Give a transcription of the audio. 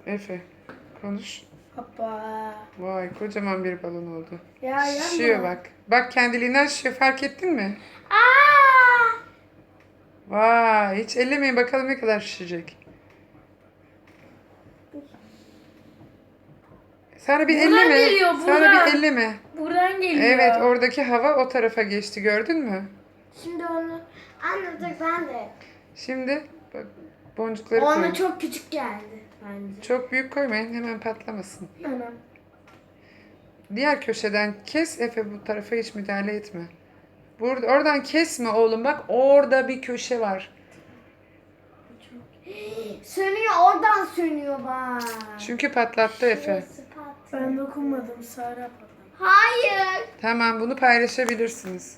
Efe konuş. Hoppa. Vay kocaman bir balon oldu. Ya Şişiyor yanma. bak. Bak kendiliğinden şişiyor, fark ettin mi? Aa! Vay hiç ellemeyin bakalım ne kadar şişecek. Sana bir Buradan elleme. geliyor, Sana buradan. bir elleme. Buradan geliyor. Evet oradaki hava o tarafa geçti gördün mü? Şimdi onu anladık ben de. Şimdi bak boncukları Ona koy. çok küçük geldi bence. Çok büyük koymayın hemen patlamasın. Anam. Diğer köşeden kes Efe, bu tarafa hiç müdahale etme. Burada, oradan kesme oğlum, bak orada bir köşe var. Sönüyor oradan sönüyor bak. Çünkü patlattı Efe. Şurası patladı. Ben dokunmadım, Sara patladı. Hayır. Tamam bunu paylaşabilirsiniz.